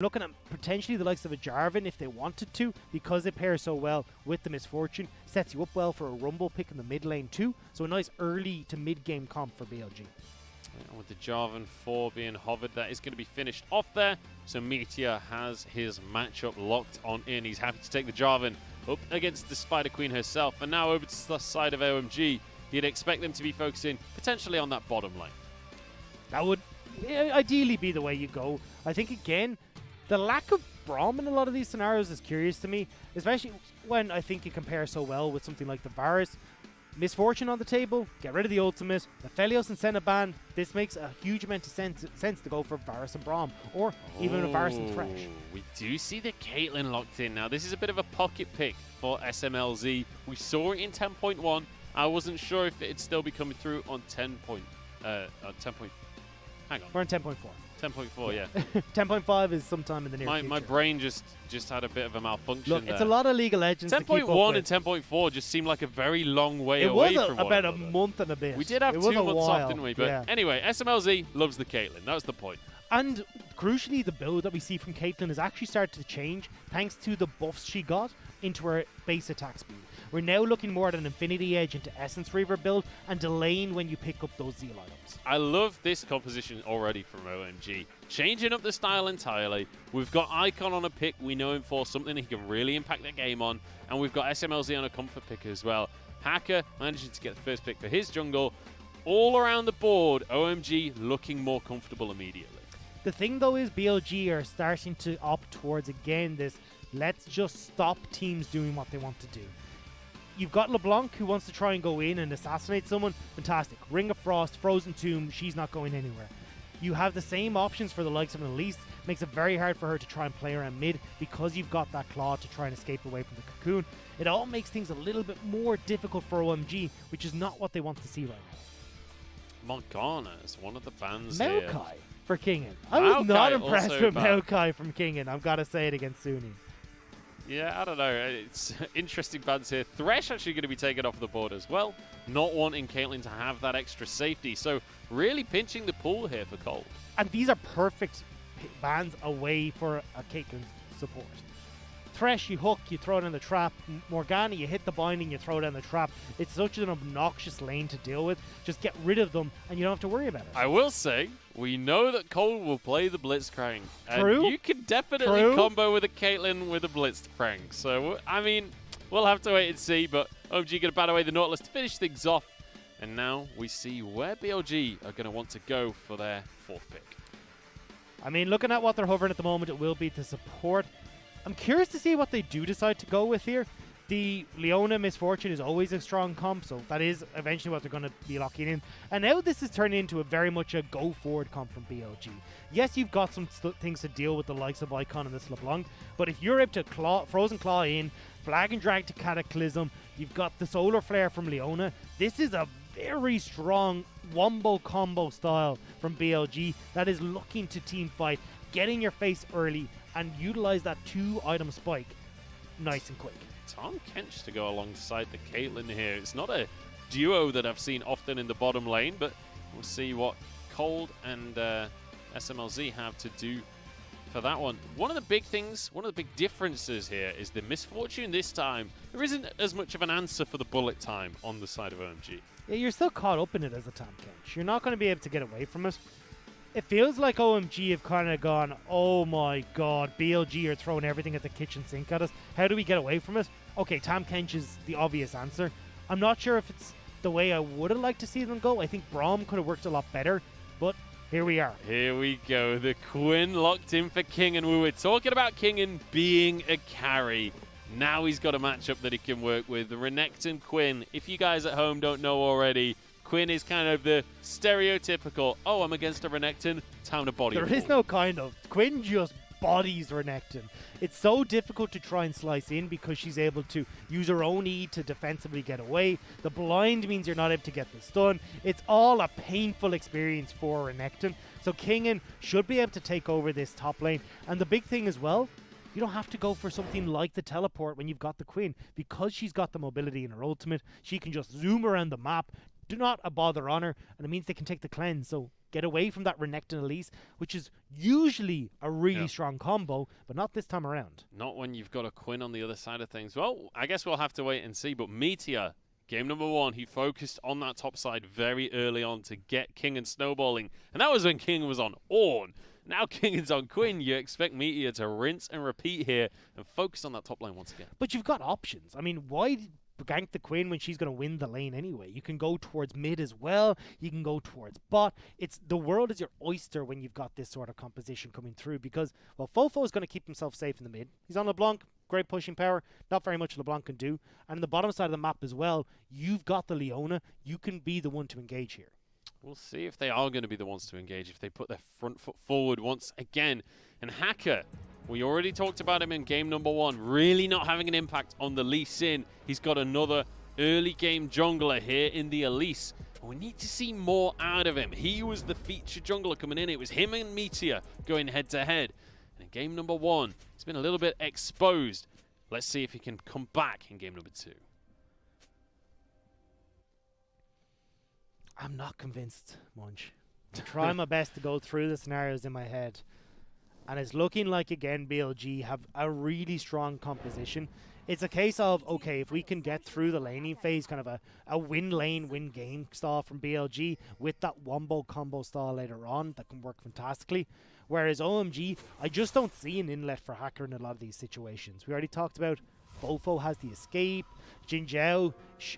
Looking at potentially the likes of a Jarvan if they wanted to, because they pair so well with the Misfortune, sets you up well for a Rumble pick in the mid lane too. So a nice early to mid game comp for BLG. Yeah, with the Jarvan 4 being hovered, that is going to be finished off there. So Meteor has his matchup locked on in. He's happy to take the Jarvan up against the Spider Queen herself. And now over to the side of OMG, you'd expect them to be focusing potentially on that bottom lane. That would ideally be the way you go. I think again, the lack of Braum in a lot of these scenarios is curious to me, especially when I think you compare so well with something like the Varus. Misfortune on the table, get rid of the ultimate, the Felios and Senna ban. This makes a huge amount of sense to go for Varus and Braum, or even a Varus and Thresh. We do see the Caitlyn locked in now. This is a bit of a pocket pick for SMLZ. We saw it in 10.1. I wasn't sure if it'd still be coming through on 10. Hang on. We're on 10.4. 10.4, yeah. 10.5 is sometime in the near future. My brain just had a bit of a malfunction. Look, there. it's a lot of League of Legends. 10.1 and 10.4 just seemed like a very long way away from one another. It was about a month and a bit. We did have 2 months off, didn't we? But anyway, SMLZ loves the Caitlyn. That was the point. And crucially, the build that we see from Caitlyn has actually started to change thanks to the buffs she got into her base attack speed. We're now looking more at an Infinity Edge into Essence Reaver build and delaying when you pick up those Zeal items. I love this composition already from OMG. Changing up the style entirely. We've got Icon on a pick we know him for, something he can really impact the game on. And we've got SMLZ on a comfort pick as well. Hacker managing to get the first pick for his jungle. All around the board, OMG looking more comfortable immediately. The thing though is BLG are starting to opt towards again this let's just stop teams doing what they want to do. You've got LeBlanc who wants to try and go in and assassinate someone. Fantastic. Ring of Frost, Frozen Tomb, she's not going anywhere. You have the same options for the likes of Elise. Makes it very hard for her to try and play around mid because you've got that claw to try and escape away from the cocoon. It all makes things a little bit more difficult for OMG, which is not what they want to see right now. Morgana is one of the bans here. Maokai for Kingen. I was not impressed with Maokai from Kingen. I've got to say it against Sunni. Yeah, I don't know. It's interesting bans here. Thresh actually going to be taken off the board as well. Not wanting Caitlyn to have that extra safety. So really pinching the pool here for Cold. And these are perfect bans away for a Caitlyn support. Thresh, you hook, you throw it in the trap. Morgana, you hit the binding, you throw it in the trap. It's such an obnoxious lane to deal with. Just get rid of them, and you don't have to worry about it. I will say, we know that Cole will play the Blitzcrank. True. And you can definitely combo with a Caitlyn with a Blitzcrank. So, I mean, we'll have to wait and see. But OMG going to bat away the Nautilus to finish things off. And now we see where BLG are going to want to go for their 4th pick. I mean, looking at what they're hovering at the moment, it will be to support. I'm curious to see what they do decide to go with here. The Leona Misfortune is always a strong comp, so that is eventually what they're going to be locking in. And now this is turning into a very much a go-forward comp from BLG. Yes, you've got some things to deal with the likes of Icon and this LeBlanc, but if you're able to Frozen Claw in, Flag and Drag to Cataclysm, you've got the Solar Flare from Leona, this is a very strong wombo combo style from BLG that is looking to team fight, get in your face early, and utilize that 2-item spike nice and quick. Tahm Kench to go alongside the Caitlyn here. It's not a duo that I've seen often in the bottom lane, but we'll see what Cold and SMLZ have to do for that one. One of the big things, one of the big differences here is the Misfortune this time. There isn't as much of an answer for the bullet time on the side of OMG. Yeah, you're still caught up in it as a Tahm Kench. You're not going to be able to get away from it. It feels like OMG have kind of gone, oh my god, BLG are throwing everything at the kitchen sink at us. How do we get away from it? Okay, Tahm Kench is the obvious answer. I'm not sure if it's the way I would have liked to see them go. I think Braum could have worked a lot better, but here we are. Here we go. The Quinn locked in for Kingen. We were talking about Kingen being a carry. Now he's got a matchup that he can work with. The Renekton Quinn. If you guys at home don't know already, Quinn is kind of the stereotypical, oh, I'm against a Renekton, time to body. There is no kind of. Quinn just bodies Renekton. It's so difficult to try and slice in because she's able to use her own E to defensively get away. The blind means you're not able to get the stun. It's all a painful experience for Renekton. So Kingen should be able to take over this top lane. And the big thing as well, you don't have to go for something like the teleport when you've got the Queen. Because she's got the mobility in her ultimate, she can just zoom around the map, do not a bother on her, and it means they can take the cleanse. So get away from that Renekton Elise, which is usually a really strong combo, but not this time around. Not when you've got a Quinn on the other side of things. Well, I guess we'll have to wait and see, but Meteor, game number 1, he focused on that top side very early on to get King and snowballing, and that was when King was on Ornn. Now King is on Quinn, you expect Meteor to rinse and repeat here and focus on that top lane once again. But you've got options. I mean, why gank the Quinn when she's going to win the lane anyway? You can go towards mid as well. You can go towards bot. It's the world is your oyster when you've got this sort of composition coming through because, well, Fofo is going to keep himself safe in the mid. He's on LeBlanc, great pushing power. Not very much LeBlanc can do. And on the bottom side of the map as well, you've got the Leona. You can be the one to engage here. We'll see if they are going to be the ones to engage, if they put their front foot forward once again. And Hacker, we already talked about him in game number 1, really not having an impact on the Lee Sin. He's got another early game jungler here in the Elise. We need to see more out of him. He was the featured jungler coming in. It was him and Meteor going head to head. And in game number 1, he's been a little bit exposed. Let's see if he can come back in game number 2. I'm not convinced, Munch. I'm trying my best to go through the scenarios in my head. And it's looking like, again, BLG have a really strong composition. It's a case of, okay, if we can get through the laning phase, kind of a win lane, win game style from BLG with that wombo combo style later on, that can work fantastically. Whereas OMG, I just don't see an inlet for Hacker in a lot of these situations. We already talked about Fofo has the escape. Jin Zhao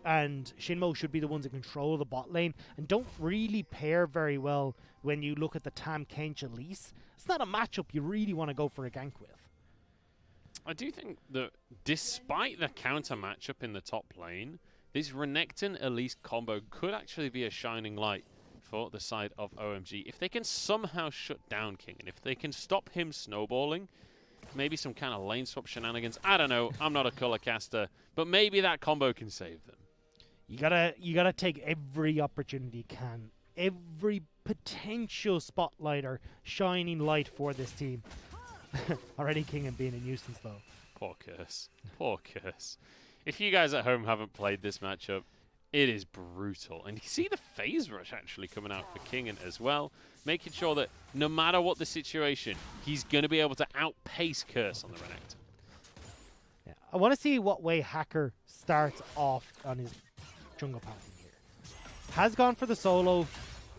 and Shinmo should be the ones that control the bot lane and don't really pair very well when you look at the Tam Kench Elise. It's not a matchup you really want to go for a gank with. I do think that despite the counter matchup in the top lane, this Renekton Elise combo could actually be a shining light for the side of OMG. If they can somehow shut down King and if they can stop him snowballing, maybe some kind of lane swap shenanigans. I don't know. I'm not a color caster, but maybe that combo can save them. You gotta take every opportunity you can, every potential spotlight or shining light for this team. Already King and being a nuisance though. Poor Curse. Poor Curse. If you guys at home haven't played this matchup, it is brutal. And you see the phase rush actually coming out for Kingen as well, making sure that no matter what the situation, he's going to be able to outpace Curse on the Renekton. Yeah, I want to see what way Hacker starts off on his jungle pathing here. Has gone for the solo,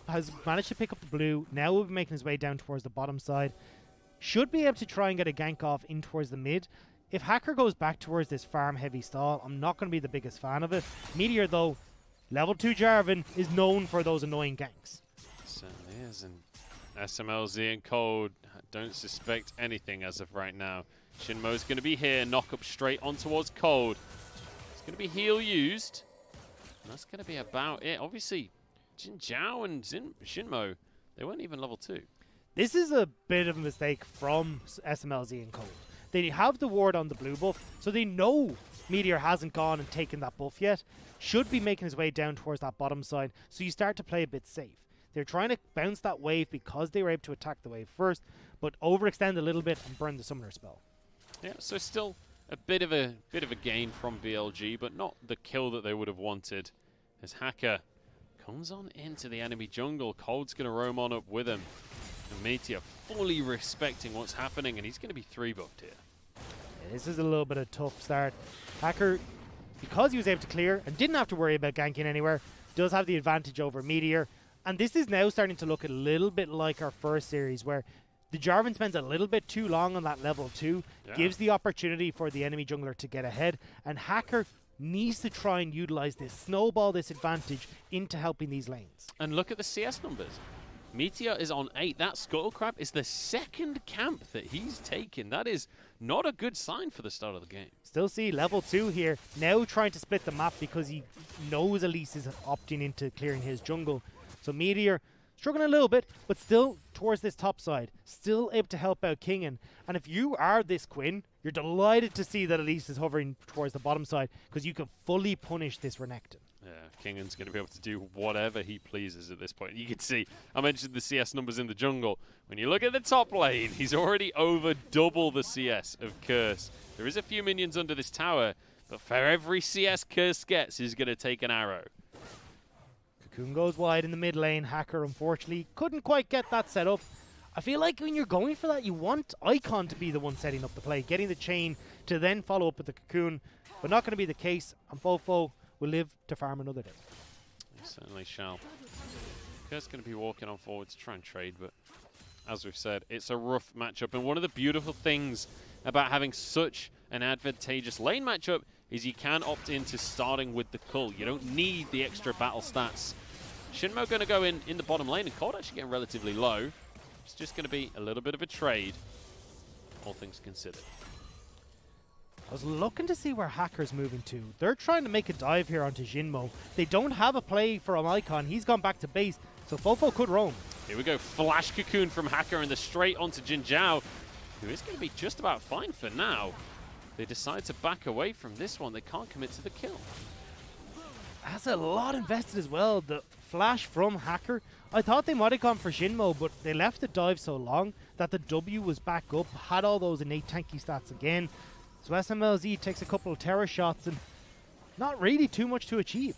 has managed to pick up the blue, now will be making his way down towards the bottom side. Should be able to try and get a gank off in towards the mid. If Hacker goes back towards this farm-heavy stall, I'm not going to be the biggest fan of it. Meteor, though, level 2 Jarvan is known for those annoying ganks. Certainly is, and SMLZ and Cold don't suspect anything as of right now. Shinmo's going to be here, knock up straight on towards Cold. It's going to be heal used, and that's going to be about it. Obviously, Jin Zhao and Shinmo, they weren't even level 2. This is a bit of a mistake from SMLZ and Cold. They have the ward on the blue buff, so they know Meteor hasn't gone and taken that buff yet. Should be making his way down towards that bottom side, so you start to play a bit safe. They're trying to bounce that wave because they were able to attack the wave first, but overextend a little bit and burn the summoner spell. Yeah, so still a bit of a gain from BLG, but not the kill that they would have wanted. As Hacker comes on into the enemy jungle, Cold's going to roam on up with him. And Meteor fully respecting what's happening, and he's going to be 3-buffed here. Yeah, this is a little bit of a tough start. Hacker, because he was able to clear and didn't have to worry about ganking anywhere, does have the advantage over Meteor. And this is now starting to look a little bit like our first series, where the Jarvan spends a little bit too long on that level 2, gives the opportunity for the enemy jungler to get ahead, and Hacker needs to try and utilize this, snowball this advantage into helping these lanes. And look at the CS numbers. Meteor is on 8. That Scuttlecrab is the second camp that he's taken. That is not a good sign for the start of the game. Still see level 2 here, now trying to split the map because he knows Elise is opting into clearing his jungle. So Meteor struggling a little bit, but still towards this top side, still able to help out Kingen. And if you are this Quinn, you're delighted to see that Elise is hovering towards the bottom side because you can fully punish this Renekton. Yeah, Kingen's going to be able to do whatever he pleases at this point. You can see, I mentioned the CS numbers in the jungle. When you look at the top lane, he's already over double the CS of Curse. There is a few minions under this tower, but for every CS Curse gets, he's going to take an arrow. Cocoon goes wide in the mid lane. Hacker, unfortunately, couldn't quite get that set up. I feel like when you're going for that, you want Icon to be the one setting up the play, getting the chain to then follow up with the Cocoon, but not going to be the case, and Fofo will live to farm another day. He certainly shall. Kurt's going to be walking on forward to try and trade, but as we've said, it's a rough matchup, and one of the beautiful things about having such an advantageous lane matchup is you can opt into starting with the Cull. You don't need the extra battle stats. Shinmo going to go in the bottom lane, and Cold actually getting relatively low. It's just going to be a little bit of a trade, all things considered. I was looking to see where Hacker's moving to. They're trying to make a dive here onto Jinmo. They don't have a play for an Icon. He's gone back to base, so Fofo could roam. Here we go, Flash Cocoon from Hacker and the straight onto Jin Zhao, who is going to be just about fine for now. They decide to back away from this one. They can't commit to the kill. That's a lot invested as well. The flash from Hacker. I thought they might have gone for Jinmo, but they left the dive so long that the W was back up, had all those innate tanky stats again. So SMLZ takes a couple of terror shots and not really too much to achieve.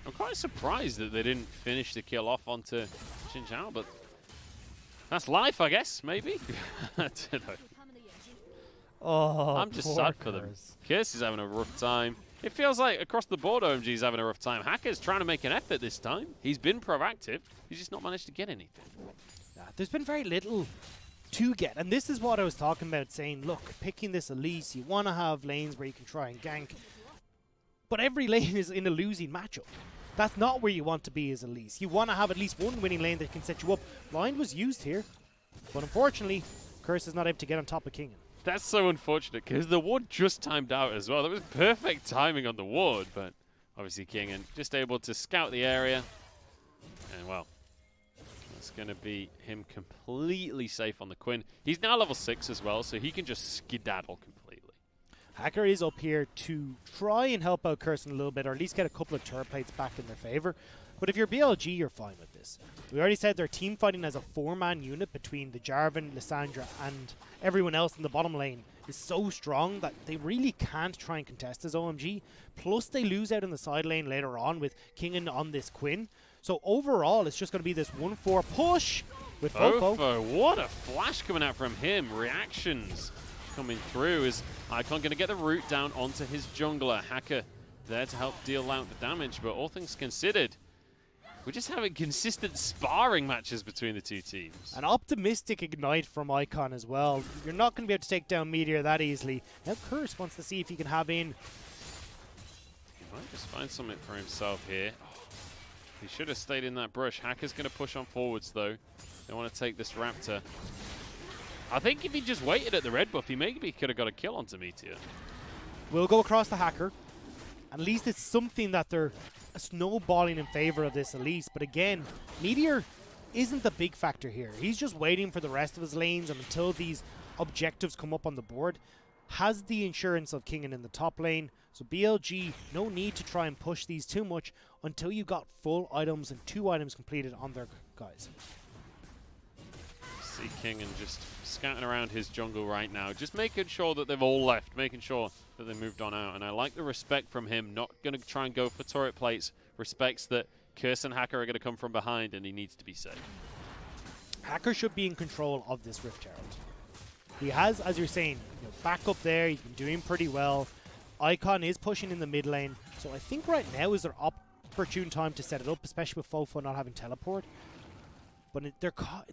I'm quite surprised that they didn't finish the kill off onto Jin Zhao, but that's life, I guess, maybe? I don't know. Oh, I'm just sad for them. Curse is having a rough time. It feels like across the board OMG is having a rough time. Hacker's trying to make an effort this time. He's been proactive. He's just not managed to get anything. There's been very little to get. And this is what I was talking about, saying, look, picking this Elise, you want to have lanes where you can try and gank. But every lane is in a losing matchup. That's not where you want to be as Elise. You want to have at least one winning lane that can set you up. Blind was used here. But unfortunately, Curse is not able to get on top of Kingen. That's so unfortunate, because the ward just timed out as well. That was perfect timing on the ward, but obviously Kingen just able to scout the area. And, well, that's going to be him completely safe on the Quinn. He's now level 6 as well, so he can just skedaddle completely. Hacker is up here to try and help out Kirsten a little bit, or at least get a couple of turret plates back in their favor. But if you're BLG, you're fine with this. We already said they're team fighting as a 4-man unit between the Jarvan, Lissandra, and everyone else in the bottom lane is so strong that they really can't try and contest as OMG. Plus, they lose out in the side lane later on with Kingen on this Quinn. So overall, it's just going to be this 1-4 push with Fofo. What a flash coming out from him. Reactions coming through. Is Icon going to get the root down onto his jungler? Hacker there to help deal out the damage, but all things considered, we're just having consistent sparring matches between the two teams. An optimistic ignite from Icon as well. You're not going to be able to take down Meteor that easily. Now Curse wants to see if he can have in. He might just find something for himself here. He should have stayed in that brush. Hacker's going to push on forwards though. They want to take this Raptor. I think if he just waited at the red buff, he maybe could have got a kill onto Meteor. We'll go across the Hacker. At least it's something that they're snowballing in favor of this Elise. But again, Meteor isn't the big factor here. He's just waiting for the rest of his lanes, and until these objectives come up on the board, has the insurance of Kingen in the top lane. So BLG, no need to try and push these too much until you got full items and 2 items completed on their guys. See Kingen just scouting around his jungle right now, just making sure that they've all left, making sure that they moved on out. And I like the respect from him, not going to try and go for turret plates, respects that Curse and Hacker are going to come from behind and he needs to be safe. Hacker should be in control of this Rift Herald. He has, as you're saying, back up there, he's been doing pretty well. Icon is pushing in the mid lane, so I think right now is their opportune time to set it up, especially with Fofo not having teleport. But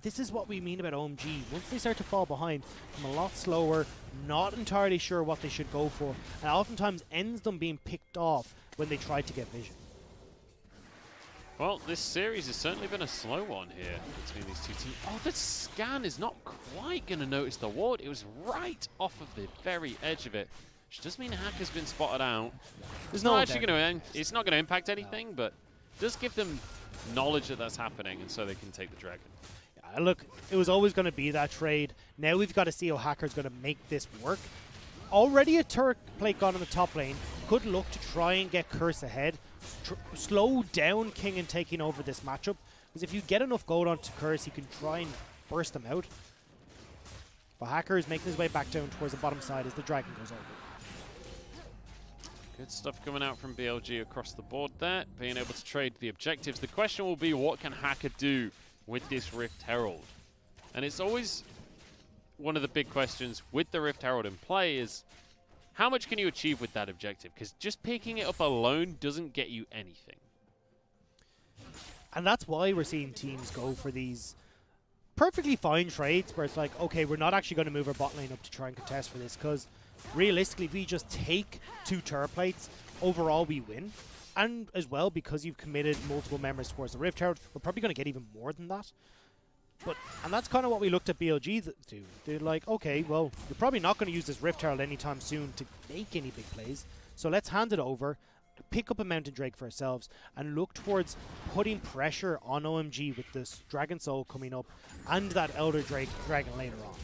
this is what we mean about OMG. Once they start to fall behind, come a lot slower, not entirely sure what they should go for, and oftentimes ends them being picked off when they try to get vision. Well, this series has certainly been a slow one here between these two teams. Oh, the scan is not quite going to notice the ward. It was right off of the very edge of it, which does mean Hacker's been spotted out. It's not actually going to. It's not going to impact anything, but it does give them knowledge that that's happening, and so they can take the dragon. Yeah, look, it was always going to be that trade. Now we've got to see how Hacker's going to make this work. Already a turret plate gone in the top lane. Could look to try and get Curse ahead. Slow down King and taking over this matchup. Because if you get enough gold onto Curse, he can try and burst them out. But Hacker is making his way back down towards the bottom side as the dragon goes over. Good stuff coming out from BLG across the board there, being able to trade the objectives. The question will be, what can Hacker do with this Rift Herald? And it's always one of the big questions with the Rift Herald in play is, how much can you achieve with that objective? Because just picking it up alone doesn't get you anything. And that's why we're seeing teams go for these perfectly fine trades where it's like, okay, we're not actually going to move our bot lane up to try and contest for this, because realistically, if we just take 2 turret plates, overall we win. And as well, because you've committed multiple members towards the Rift Herald, we're probably going to get even more than that. And that's kind of what we looked at BLG do. They're like, okay, well, you're probably not going to use this Rift Herald anytime soon to make any big plays, so let's hand it over, pick up a Mountain Drake for ourselves, and look towards putting pressure on OMG with this Dragon Soul coming up and that Elder Dragon later on.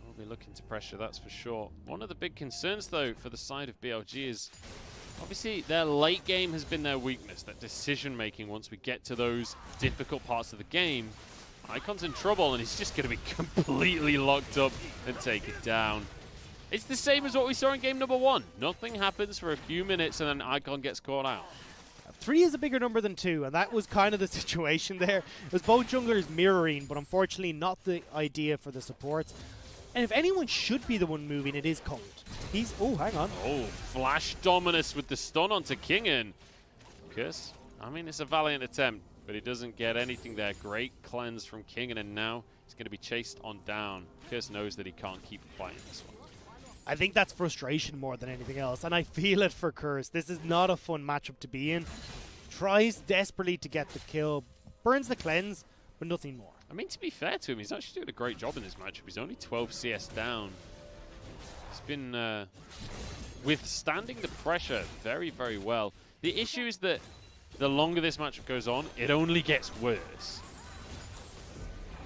We'll be looking to pressure, that's for sure. One of the big concerns, though, for the side of BLG is obviously their late game has been their weakness, that decision making once we get to those difficult parts of the game. Icon's in trouble and he's just going to be completely locked up and take it down. It's the same as what we saw in game number 1. Nothing happens for a few minutes and then Icon gets caught out. 3 is a bigger number than 2, and that was kind of the situation there. It was both junglers mirroring, but unfortunately not the idea for the supports. And if anyone should be the one moving, it is Cold. He's... Oh, hang on. Oh, Flash Dominus with the stun onto Kingen. Curse. I mean, it's a valiant attempt, but he doesn't get anything there. Great cleanse from Kingen, and now he's going to be chased on down. Curse knows that he can't keep fighting this one. I think that's frustration more than anything else, and I feel it for Curse. This is not a fun matchup to be in. Tries desperately to get the kill, burns the cleanse, but nothing more. I mean, to be fair to him, he's actually doing a great job in this matchup. He's only 12 CS down. He's been withstanding the pressure very, very well. The issue is that the longer this matchup goes on, it only gets worse.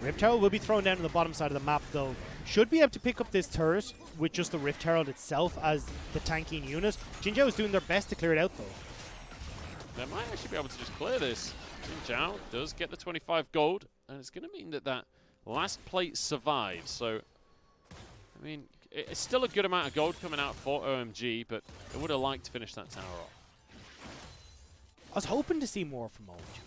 Rift Herald will be thrown down to the bottom side of the map, though. Should be able to pick up this turret with just the Rift Herald itself as the tanking unit. Jinzhou is doing their best to clear it out, though. They might actually be able to just clear this. Jinzhou does get the 25 gold, and it's going to mean that that last plate survives. So, I mean, it's still a good amount of gold coming out for OMG, but they would have liked to finish that tower off. I was hoping to see more from OMG.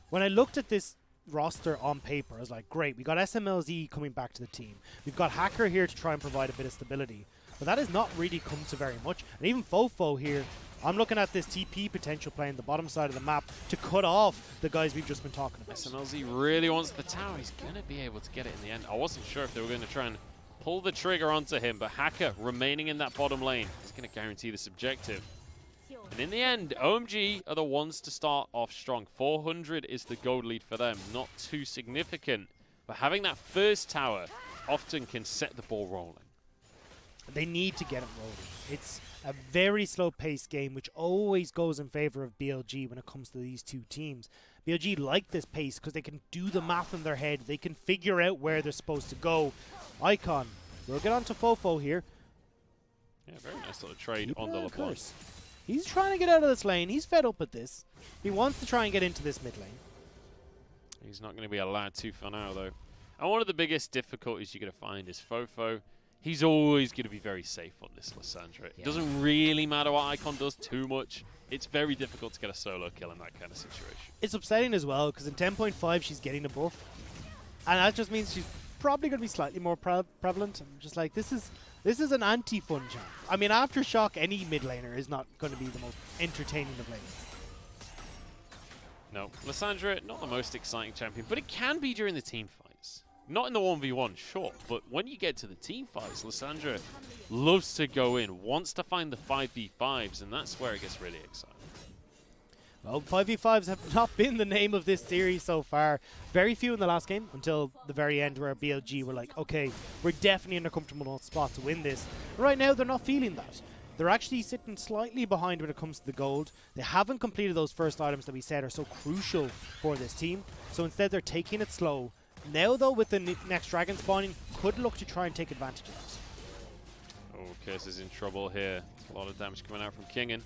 When I looked at this roster on paper, I was like, great, we got SMLZ coming back to the team. We've got Hacker here to try and provide a bit of stability. But that has not really come to very much. And even Fofo here, I'm looking at this TP potential playing the bottom side of the map to cut off the guys we've just been talking about. SMLZ really wants the tower. He's going to be able to get it in the end. I wasn't sure if they were going to try and pull the trigger onto him, but Hacker remaining in that bottom lane is going to guarantee this objective. And in the end, OMG are the ones to start off strong. 400 is the gold lead for them. Not too significant, but having that first tower often can set the ball rolling. They need to get it rolling. It's a very slow-paced game, which always goes in favor of BLG when it comes to these two teams. BLG like this pace because they can do the math in their head. They can figure out where they're supposed to go. Icon, we'll get on to Fofo here. Yeah, very nice little trade on the LeBlanc. He's trying to get out of this lane. He's fed up with this. He wants to try and get into this mid lane. He's not going to be allowed to for now, though. And one of the biggest difficulties you're going to find is Fofo. He's always going to be very safe on this Lissandra. It doesn't really matter what Icon does too much. It's very difficult to get a solo kill in that kind of situation. It's upsetting as well, because in 10.5 she's getting a buff. And that just means she's probably going to be slightly more prevalent. I'm just like, this is an anti-fun champ. I mean, Aftershock, any mid laner is not going to be the most entertaining of lanes. No, Lissandra, not the most exciting champion, but it can be during the team fights. Not in the 1v1, sure, but when you get to the team fights, Lissandra loves to go in, wants to find the 5v5s, and that's where it gets really exciting. Well, 5v5s have not been the name of this series so far. Very few in the last game until the very end where BLG were like, okay, we're definitely in a comfortable spot to win this. Right now, they're not feeling that. They're actually sitting slightly behind when it comes to the gold. They haven't completed those first items that we said are so crucial for this team. So instead, they're taking it slow. Now, though, with the next dragon spawning, could look to try and take advantage of this. Oh, Curse is in trouble here. A lot of damage coming out from Kingen.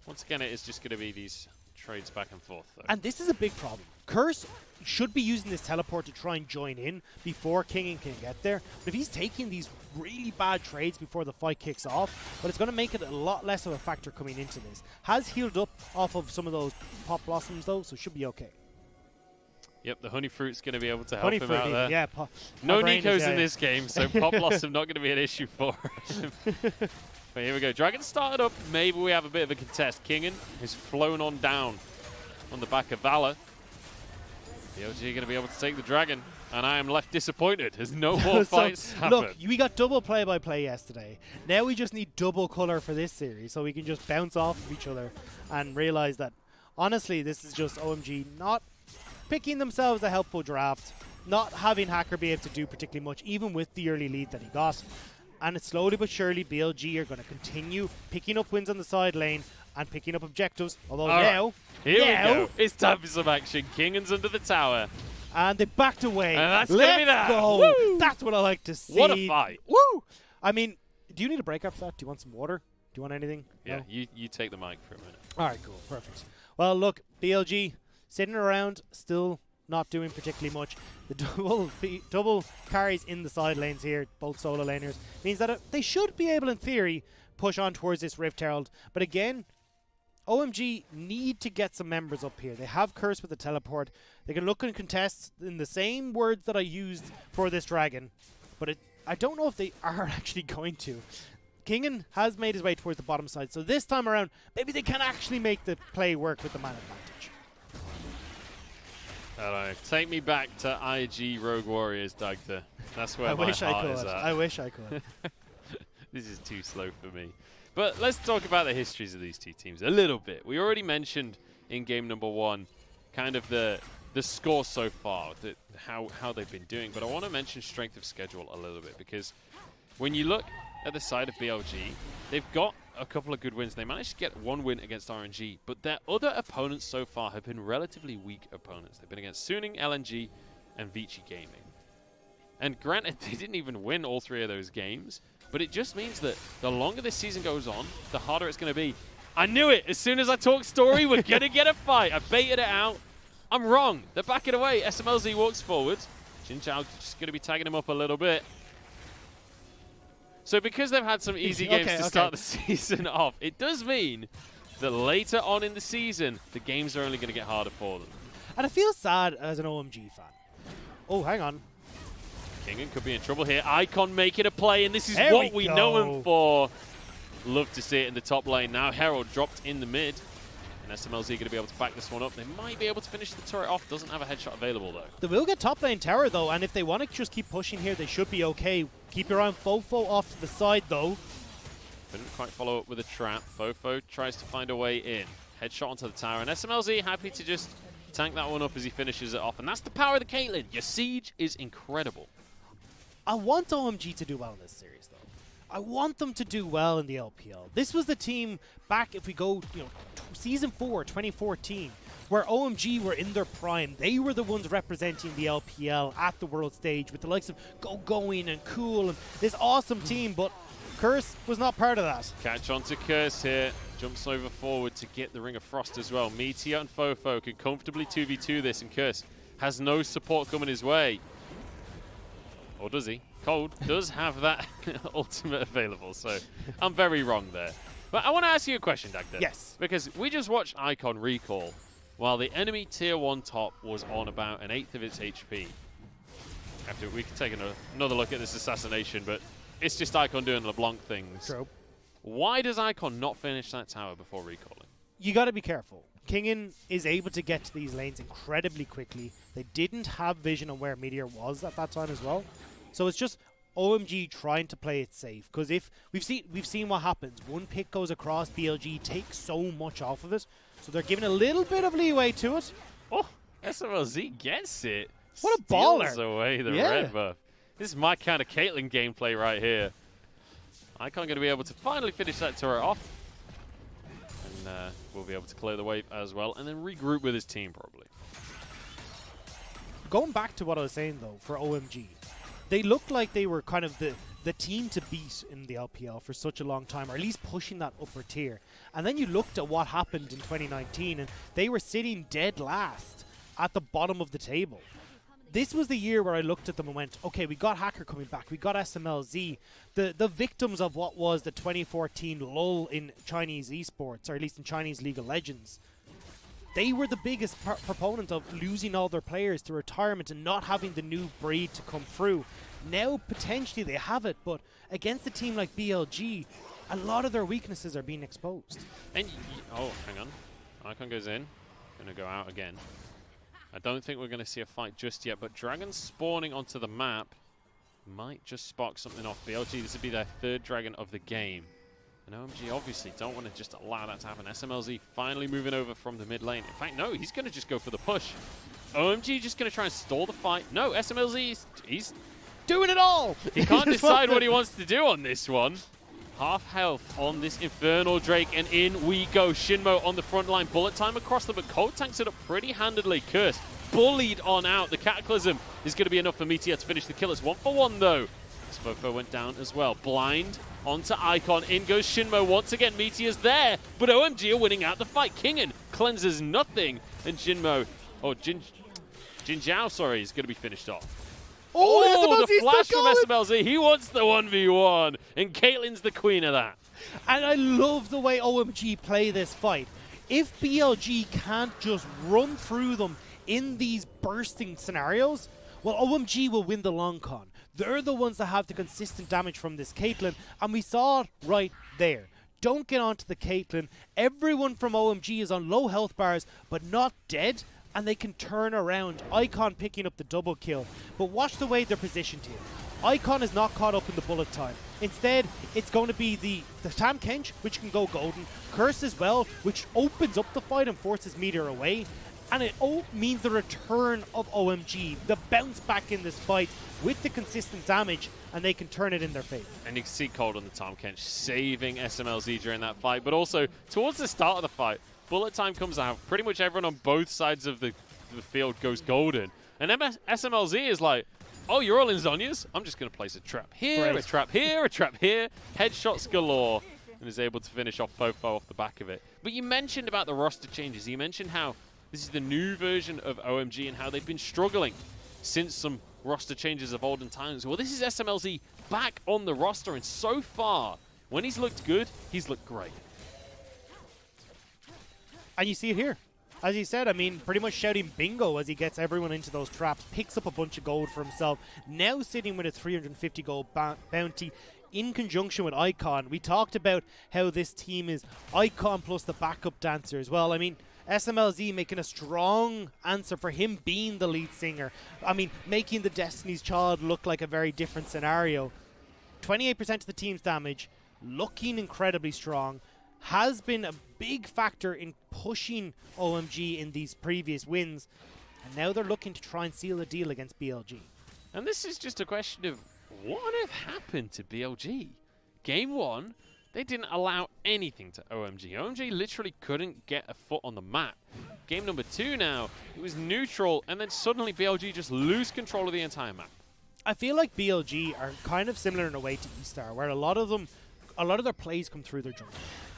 Once again, it is just going to be these trades back and forth, though. And this is a big problem. Curse should be using this teleport to try and join in before Kingen can get there. But if he's taking these really bad trades before the fight kicks off, but it's going to make it a lot less of a factor coming into this. Has healed up off of some of those pop blossoms, though, so should be okay. Yep, the honey fruit's going to be able to help him out there. Yeah, no Nikos in this game, so pop blossom not going to be an issue for him. But here we go. Dragon started up. Maybe we have a bit of a contest. Kingen has flown on down on the back of Valor. BLG going to be able to take the Dragon, and I am left disappointed as no more fights happen. Look, we got double play-by-play yesterday. Now we just need double color for this series, so we can just bounce off of each other and realize that, honestly, this is just OMG not picking themselves a helpful draft, not having Hacker be able to do particularly much, even with the early lead that he got. And it's slowly but surely BLG are going to continue picking up wins on the side lane and picking up objectives. Although now, here we go. It's time for some action. Kingen's under the tower. And they backed away. And that's going to be that. Go. Woo! That's what I like to see. What a fight. Woo! I mean, do you need a break after that? Do you want some water? Do you want anything? Yeah, No? you take the mic for a minute. All right, cool. Perfect. Well, look, BLG sitting around, still not doing particularly much. The double carries in the side lanes here, both solo laners, means that they should be able, in theory, push on towards this Rift Herald. But again, OMG need to get some members up here. They have Curse with the teleport. They can look and contest in the same words that I used for this Dragon, but I don't know if they are actually going to. Kingen has made his way towards the bottom side, so this time around, maybe they can actually make the play work with the man advantage. I don't know. Take me back to IG Rogue Warriors, Dagda. That's where my heart is at. I wish I could. This is too slow for me. But let's talk about the histories of these two teams a little bit. We already mentioned in game number 1 kind of the score so far, how they've been doing. But I want to mention strength of schedule a little bit, because when you look at the side of BLG, they've got a couple of good wins. They managed to get one win against RNG, but their other opponents so far have been relatively weak opponents. They've been against Suning, LNG, and Vici Gaming. And granted, they didn't even win all 3 of those games, but it just means that the longer this season goes on, the harder it's going to be. I knew it. As soon as I talked story, we're going to get a fight. I baited it out. I'm wrong. They're backing away. SMLZ walks forward. Xin Chao just going to be tagging him up a little bit. So because they've had some easy games to start the season off, it does mean that later on in the season, the games are only going to get harder for them. And I feel sad as an OMG fan. Oh, hang on. Kingen could be in trouble here. Icon making a play, and this is There what we we know go. him for. Love to see it in the top lane. Now Herald dropped in the mid. And SMLZ going to be able to back this one up. They might be able to finish the turret off. Doesn't have a headshot available, though. They will get top lane tower, though, and if they want to just keep pushing here, they should be okay. Keep your eye on Fofo off to the side, though. Couldn't quite follow up with a trap. Fofo tries to find a way in. Headshot onto the tower, and SMLZ happy to just tank that one up as he finishes it off. And that's the power of the Caitlyn. Your siege is incredible. I want OMG to do well in this series, though. I want them to do well in the LPL. This was the team back, if we go, Season 4, 2014, where OMG were in their prime. They were the ones representing the LPL at the world stage with the likes of Going and Cool and this awesome team, but Curse was not part of that. Catch onto Curse here. Jumps over forward to get the Ring of Frost as well. Meteor and Fofo can comfortably 2v2 this, and Curse has no support coming his way. Or does he? Cold does have that ultimate available, so I'm very wrong there. But I want to ask you a question, Dagda. Yes. Because we just watched Icon recall while the enemy tier 1 top was on about an 1/8 of its HP. After we can take another look at this assassination, but it's just Icon doing LeBlanc things. True. Why does Icon not finish that tower before recalling? You got to be careful. Kingen is able to get to these lanes incredibly quickly. They didn't have vision on where Meteor was at that time as well. So it's just OMG trying to play it safe, because if we've seen what happens. One pick goes across, BLG takes so much off of it, so they're giving a little bit of leeway to it. Oh, SMLZ gets it. What a baller! Steals away the Yeah. red buff. This is my kind of Caitlyn gameplay right here. Icon going to be able to finally finish that turret off, and we'll be able to clear the wave as well, and then regroup with his team probably. Going back to what I was saying though, for OMG. They looked like they were kind of the the team to beat in the LPL for such a long time, or at least pushing that upper tier. And then you looked at what happened in 2019, and they were sitting dead last at the bottom of the table. This was the year where I looked at them and went, okay, we got Hacker coming back, we got SMLZ, the victims of what was the 2014 lull in Chinese esports, or at least in Chinese League of Legends. They were the biggest proponent of losing all their players to retirement and not having the new breed to come through. Now, potentially, they have it, but against a team like BLG, a lot of their weaknesses are being exposed. And oh, hang on. Icon goes in. Gonna go out again. I don't think we're going to see a fight just yet, but Dragons spawning onto the map might just spark something off BLG. This would be their third Dragon of the game. And OMG obviously don't want to just allow that to happen. SMLZ finally moving over from the mid lane. In fact, no, he's going to just go for the push. OMG just going to try and stall the fight. No, SMLZ, he's doing it all! He can't decide what he wants to do on this one. Half health on this Infernal Drake, and in we go. Shinmo on the front line. Bullet time across them, but Cold tanks it up pretty handedly. Curse bullied on out. The Cataclysm is going to be enough for Meteor to finish the kill. It's 1-for-1 though. Spofo went down as well. Blind onto Icon. In goes Shinmo once again. Meteor's there, but OMG are winning out the fight. Kingen cleanses nothing, and Jinmo, or Jin Zhao, sorry, is going to be finished off. Oh, the flash from SMLZ. He wants the 1v1, and Caitlyn's the queen of that. And I love the way OMG play this fight. If BLG can't just run through them in these bursting scenarios, well, OMG will win the long con. They're the ones that have the consistent damage from this Caitlyn, and we saw it right there. Don't get onto the Caitlyn. Everyone from OMG is on low health bars, but not dead, and they can turn around. Icon picking up the double kill. But watch the way they're positioned here. Icon is not caught up in the bullet time. Instead, it's going to be the Tam Kench, which can go golden. Curse as well, which opens up the fight and forces Meteor away. And it means the return of OMG, the bounce back in this fight with the consistent damage, and they can turn it in their favor. And you can see Cold on the Tam Kench saving SMLZ during that fight, but also towards the start of the fight, bullet time comes out. Pretty much everyone on both sides of the field goes golden. And SMLZ is like, oh, you're all in Zhonya's? I'm just going to place a trap here, a trap here, a trap here. Headshots galore. And is able to finish off Fofo off the back of it. But you mentioned about the roster changes. You mentioned how this is the new version of OMG and how they've been struggling since some roster changes of olden times. Well, this is SMLZ back on the roster, and so far, when he's looked good, he's looked great. And you see it here. As he said, I mean, pretty much shouting bingo as he gets everyone into those traps, picks up a bunch of gold for himself, now sitting with a 350 gold bounty in conjunction with Icon. We talked about how this team is Icon plus the backup dancer as well. I mean, SMLZ making a strong answer for him being the lead singer. I mean, making the Destiny's Child look like a very different scenario. 28% of the team's damage, looking incredibly strong. Has been a big factor in pushing OMG in these previous wins, and now they're looking to try and seal the deal against BLG. And this is just a question of what on earth happened to BLG? Game 1, they didn't allow anything to OMG. OMG literally couldn't get a foot on the map. Game number 2 now, it was neutral, and then suddenly BLG just lose control of the entire map. I feel like BLG are kind of similar in a way to E-Star, where a lot of their plays come through their jungle.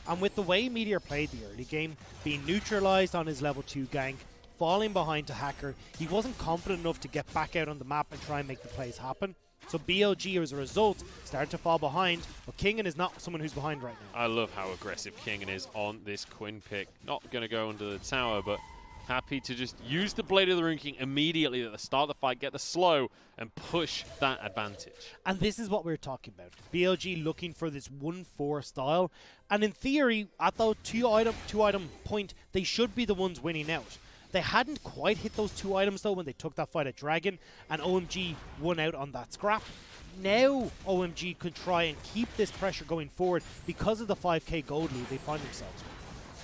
And with the way Meteor played the early game, being neutralized on his level 2 gank, falling behind to Hacker, he wasn't confident enough to get back out on the map and try and make the plays happen. So BLG, as a result, started to fall behind, but Kingen is not someone who's behind right now. I love how aggressive Kingen is on this Quinn pick. Not going to go under the tower, but happy to just use the Blade of the Rune King immediately at the start of the fight, get the slow, and push that advantage. And this is what we're talking about. BLG looking for this 1-4 style. And in theory, at the two item point, they should be the ones winning out. They hadn't quite hit those 2 items, though, when they took that fight at Dragon, and OMG won out on that scrap. Now OMG could try and keep this pressure going forward because of the 5k gold lead they find themselves with.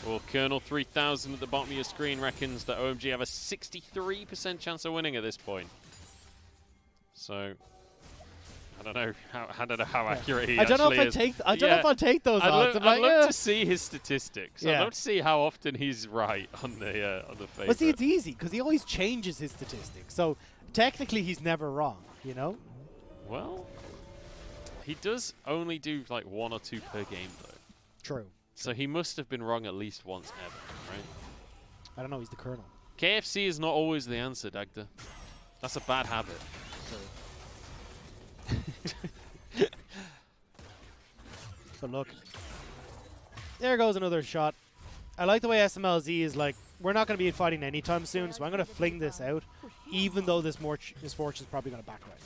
Well, Colonel 3000 at the bottom of your screen reckons that OMG have a 63% chance of winning at this point. So, I don't know how accurate he actually is. I don't know if I'll take those odds. I'd love to see his statistics. I'd love to see how often he's right on the favorite. But see, it's easy because he always changes his statistics. So technically, he's never wrong. You know. Well, He does only do like 1 or 2 per game, though. True. So he must have been wrong at least once ever, right? I don't know. He's the Colonel. KFC is not always the answer, Dagda. That's a bad habit. But look, there goes another shot. I like the way SMLZ is like, we're not going to be fighting anytime soon, so I'm going to fling this out, even though this misfortune is probably going to back right.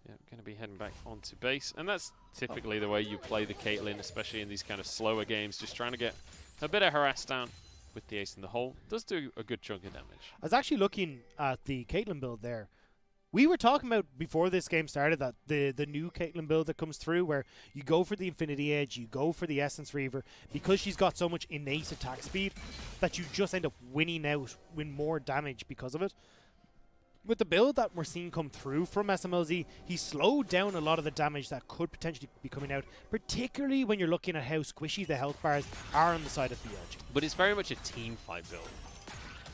Yeah, going to be heading back onto base, and that's typically the way you play the Caitlyn, especially in these kind of slower games, just trying to get a bit of harass down with the ace in the hole. Does do a good chunk of damage. I was actually looking at the Caitlyn build there. We were talking about before this game started that the new Caitlyn build that comes through, where you go for the Infinity Edge, you go for the Essence Reaver, because she's got so much innate attack speed that you just end up winning out, win more damage because of it. With the build that we're seeing come through from SMLZ, he slowed down a lot of the damage that could potentially be coming out, particularly when you're looking at how squishy the health bars are on the side of BLG. But it's very much a team fight build,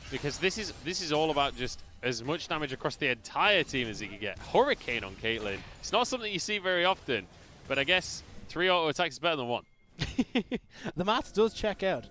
because this is all about just as much damage across the entire team as he can get. Hurricane on Caitlyn. It's not something you see very often, but I guess 3 auto attacks is better than 1. The math does check out.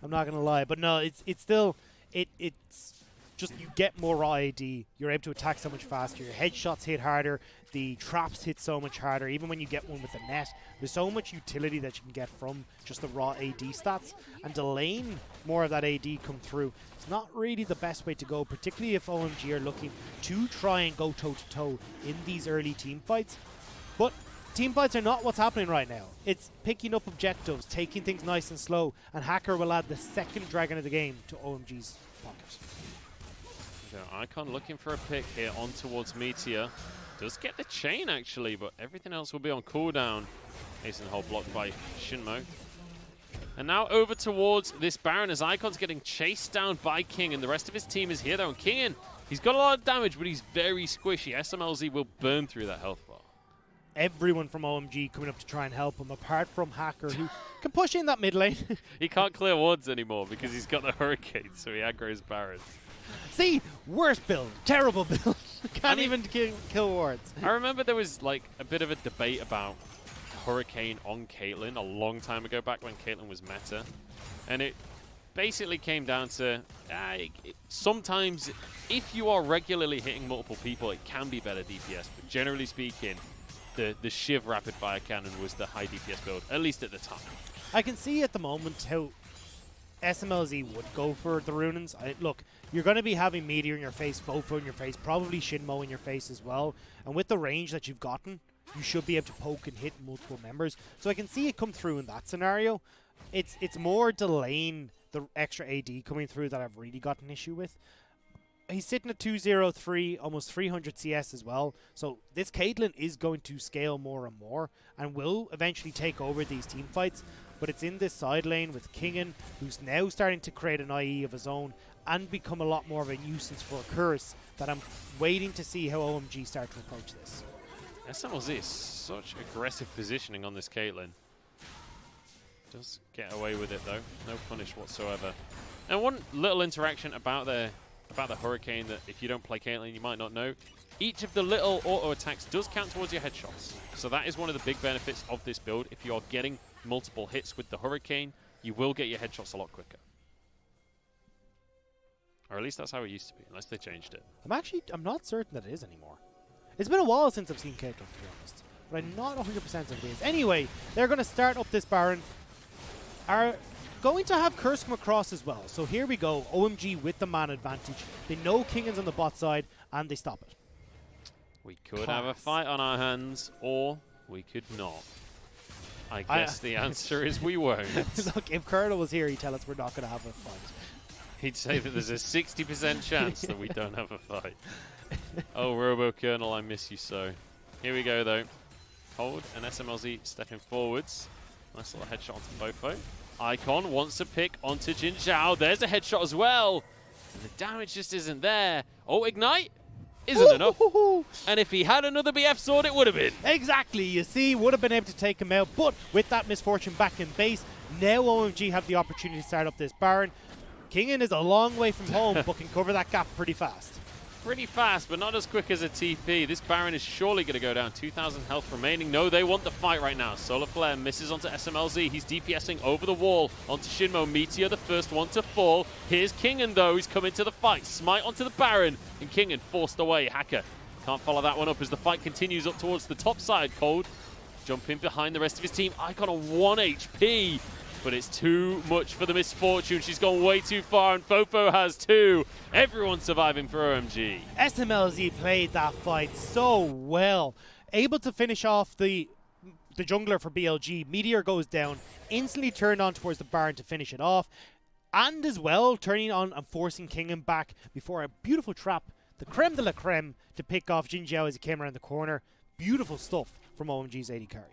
I'm not gonna lie, but no, it's still it's just you get more raw AD. You're able to attack so much faster. Your headshots hit harder. The traps hit so much harder. Even when you get one with the net, there's so much utility that you can get from just the raw AD stats. And delaying more of that AD come through, it's not really the best way to go, particularly if OMG are looking to try and go toe-to-toe in these early team fights. But team fights are not what's happening right now. It's picking up objectives, taking things nice and slow, and Hacker will add the second dragon of the game to OMG's pocket. So Icon looking for a pick here on towards Meteor. Does get the chain actually, but everything else will be on cooldown. Ace in the hole blocked by Shinmo. And now over towards this Baron as Icon's getting chased down by King, and the rest of his team is here though. And King, he's got a lot of damage, but he's very squishy. SMLZ will burn through that health bar. Everyone from OMG coming up to try and help him, apart from Hacker, who can push in that mid lane. He can't clear wards anymore because he's got the Hurricane, so he aggroes Barons. See, worst build, terrible build. Can't even kill wards. I remember there was like a bit of a debate about Hurricane on Caitlyn a long time ago, back when Caitlyn was meta, and it basically came down to sometimes if you are regularly hitting multiple people, it can be better DPS, but generally speaking, the Shiv rapid fire cannon was the high DPS build, at least at the time. I can see at the moment how SMLZ would go for the Runins. Look, you're going to be having Meteor in your face, Fofo in your face, probably Shinmo in your face as well. And with the range that you've gotten, you should be able to poke and hit multiple members. So I can see it come through in that scenario. It's more delaying the extra AD coming through that I've really got an issue with. He's sitting at 203, almost 300 CS as well. So this Caitlyn is going to scale more and more and will eventually take over these team fights. But it's in this side lane with Kingen, who's now starting to create an IE of his own and become a lot more of a nuisance for a Curse, that I'm waiting to see how OMG start to approach this. SMLZ is such aggressive positioning on this Caitlyn. Does get away with it though, no punish whatsoever. And one little interaction about the Hurricane that if you don't play Caitlyn you might not know. Each of the little auto attacks does count towards your headshots. So that is one of the big benefits of this build. If you are getting multiple hits with the Hurricane, you will get your headshots a lot quicker. Or at least that's how it used to be, unless they changed it. I'm not certain that it is anymore. It's been a while since I've seen Caitlyn, to be honest. But I'm not 100% certain it is. Anyway, they're going to start up this Baron. Are going to have Curse come across as well. So here we go. OMG with the man advantage. They know Kingan's on the bot side, and they stop it. We could have a fight on our hands, or we could not. I guess the answer is we won't. Look, if Colonel was here, he'd tell us we're not going to have a fight. He'd say that there's a 60% chance that we don't have a fight. Oh, Robo Colonel, I miss you so. Here we go, though. Hold and SMLZ stepping forwards. Nice little headshot onto Fofo. Icon wants to pick onto Jin Zhao. There's a headshot as well. And the damage just isn't there. Oh, Ignite isn't enough. And if he had another BF sword, it would have been. Exactly. You see, would have been able to take him out. But with that misfortune back in base, now OMG have the opportunity to start up this Baron. Kingen is a long way from home, but can cover that gap pretty fast. pretty fast, but not as quick as a TP. This Baron is surely going to go down. 2,000 health remaining. No, they want the fight right now. Solar Flare misses onto SMLZ. He's DPSing over the wall onto Shinmo. Meteor, the first one to fall. Here's Kingen, though. He's coming to the fight. Smite onto the Baron, and Kingen forced away. Hacker can't follow that one up as the fight continues up towards the top side. Cold jumping behind the rest of his team. Icon on 1 HP. But it's too much for the Misfortune. She's gone way too far, and Fofo has 2. Everyone surviving for OMG. SMLZ played that fight so well. Able to finish off the jungler for BLG. Meteor goes down, instantly turned on towards the Baron to finish it off. And as well, turning on and forcing Kingdom back before a beautiful trap. The creme de la creme to pick off Jin Jiao as he came around the corner. Beautiful stuff from OMG's AD carry.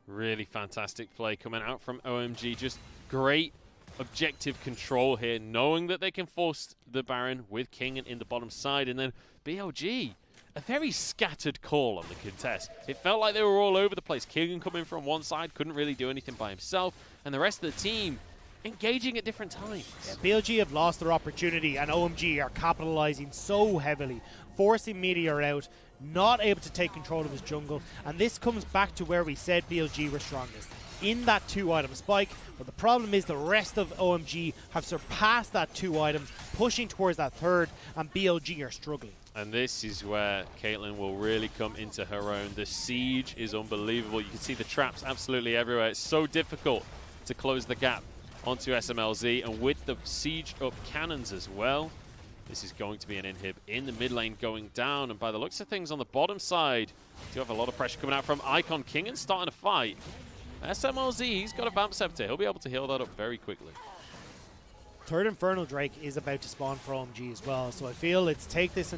Really fantastic play coming out from OMG. Just great objective control here, knowing that they can force the Baron with King in the bottom side. And then BLG, a very scattered call on the contest. It felt like they were all over the place. King coming from one side, couldn't really do anything by himself. And the rest of the team engaging at different times. Yeah, BLG have lost their opportunity, and OMG are capitalizing so heavily, forcing Meteor out, not able to take control of his jungle, and this comes back to where we said BLG were strongest, in that 2-item spike. But the problem is the rest of OMG have surpassed that 2 items, pushing towards that 3rd, and BLG are struggling. And this is where Caitlyn will really come into her own. The siege is unbelievable. You can see the traps absolutely everywhere. It's so difficult to close the gap onto SMLZ, and with the siege up cannons as well, this is going to be an inhib in the mid lane going down. And by the looks of things on the bottom side, do have a lot of pressure coming out from Icon. Kingen starting to fight. SMLZ, he's got a Vamp Scepter. He'll be able to heal that up very quickly. 3rd Infernal Drake is about to spawn for OMG as well, so I feel it's take this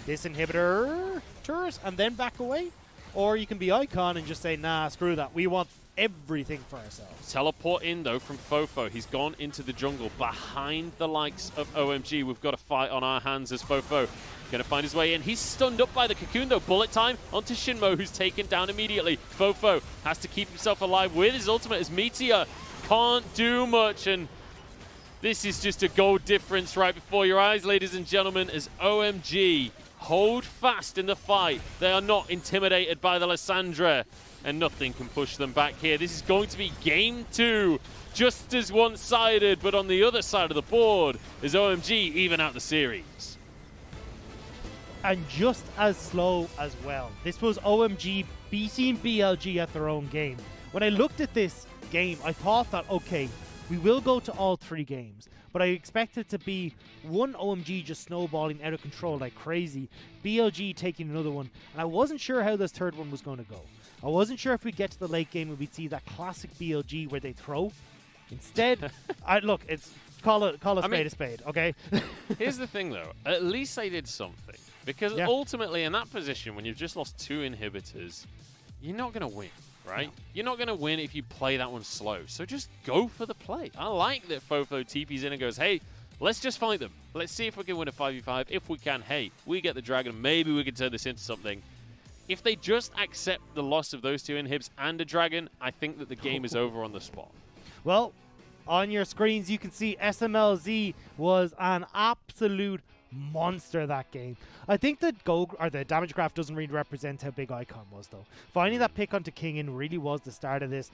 inhibitor turret and then back away, or you can be Icon and just say, nah, screw that. We want everything for ourselves. Teleport in, though, from Fofo. He's gone into the jungle behind the likes of OMG. We've got a fight on our hands as Fofo going to find his way in. He's stunned up by the Cocoon, though. Bullet time onto Shinmo, who's taken down immediately. Fofo has to keep himself alive with his ultimate as Meteor can't do much, and this is just a goal difference right before your eyes, ladies and gentlemen, as OMG hold fast in the fight. They are not intimidated by the Lissandra, and nothing can push them back here. This is going to be game 2, just as one-sided, but on the other side of the board is OMG even out the series. And just as slow as well. This was OMG beating BLG at their own game. When I looked at this game, I thought that, okay, we will go to all 3 games, but I expected it to be one OMG just snowballing out of control like crazy, BLG taking another one, and I wasn't sure how this 3rd one was going to go. I wasn't sure if we'd get to the late game and we'd see that classic BLG where they throw. Instead, look, it's call a spade, okay? Here's the thing, though. At least they did something. Because ultimately, in that position, when you've just lost 2 inhibitors, you're not going to win, right? No. You're not going to win if you play that one slow. So just go for the play. I like that Fofo TPs in and goes, hey, let's just fight them. Let's see if we can win a 5v5. If we can, hey, we get the dragon. Maybe we can turn this into something. If they just accept the loss of those 2 inhibs and a dragon, I think that the game is over on the spot. Well, on your screens, you can see SMLZ was an absolute monster that game. I think the damage graph doesn't really represent how big Icon was, though. Finding that pick onto Kingen really was the start of this.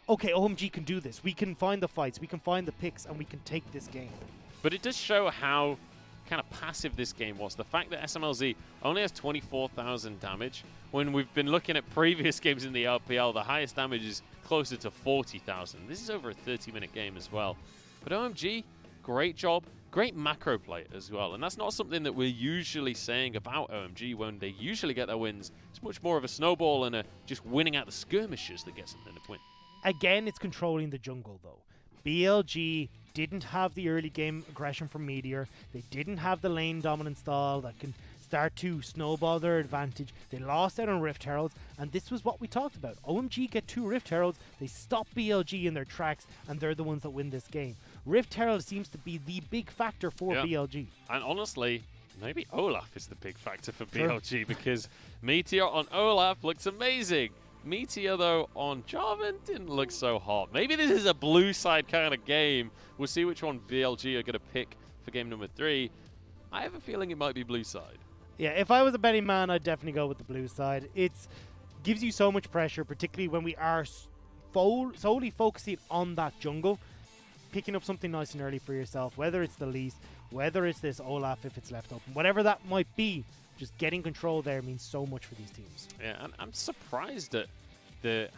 Okay, OMG can do this. We can find the fights, we can find the picks, and we can take this game. But it does show how kind of passive this game was. The fact that SMLZ only has 24,000 damage, when we've been looking at previous games in the LPL, the highest damage is closer to 40,000. This is over a 30-minute game as well. But OMG, great job. Great macro play as well, and that's not something that we're usually saying about OMG when they usually get their wins. It's much more of a snowball and just winning out the skirmishes that gets them the win. Again, it's controlling the jungle, though. BLG didn't have the early game aggression from Meteor. They didn't have the lane dominant style that can start to snowball their advantage. They lost out on Rift Heralds, and this was what we talked about. OMG get 2 Rift Heralds, they stop BLG in their tracks, and they're the ones that win this game. Rift Herald seems to be the big factor for BLG. And honestly, maybe Olaf is the big factor for BLG because Meteor on Olaf looks amazing. Meteor, though, on Jarvan didn't look so hot. Maybe this is a blue side kind of game. We'll see which one BLG are going to pick for game number 3. I have a feeling it might be blue side. Yeah, if I was a betting man, I'd definitely go with the blue side. It gives you so much pressure, particularly when we are solely focusing on that jungle. Picking up something nice and early for yourself, whether it's the least, whether it's this Olaf if it's left open, whatever that might be, just getting control there means so much for these teams. Yeah, and I'm surprised at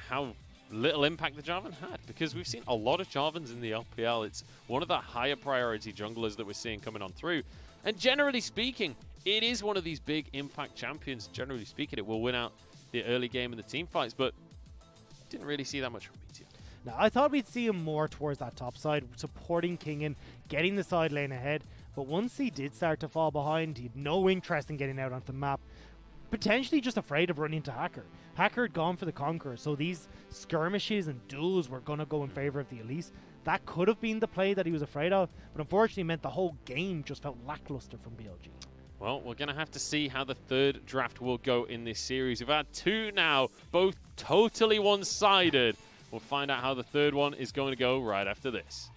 how little impact the Jarvan had, because we've seen a lot of Jarvans in the LPL. It's one of the higher priority junglers that we're seeing coming on through. And generally speaking, it is one of these big impact champions. Generally speaking, it will win out the early game in the team fights, but didn't really see that much from BTL. Now, I thought we'd see him more towards that top side, supporting Kingen, getting the side lane ahead. But once he did start to fall behind, he had no interest in getting out onto the map. Potentially just afraid of running into Hacker. Hacker had gone for the Conqueror, so these skirmishes and duels were going to go in favor of the Elise. That could have been the play that he was afraid of, but unfortunately meant the whole game just felt lackluster from BLG. Well, we're going to have to see how the third draft will go in this series. We've had two now, both totally one-sided. We'll find out how the third one is going to go right after this.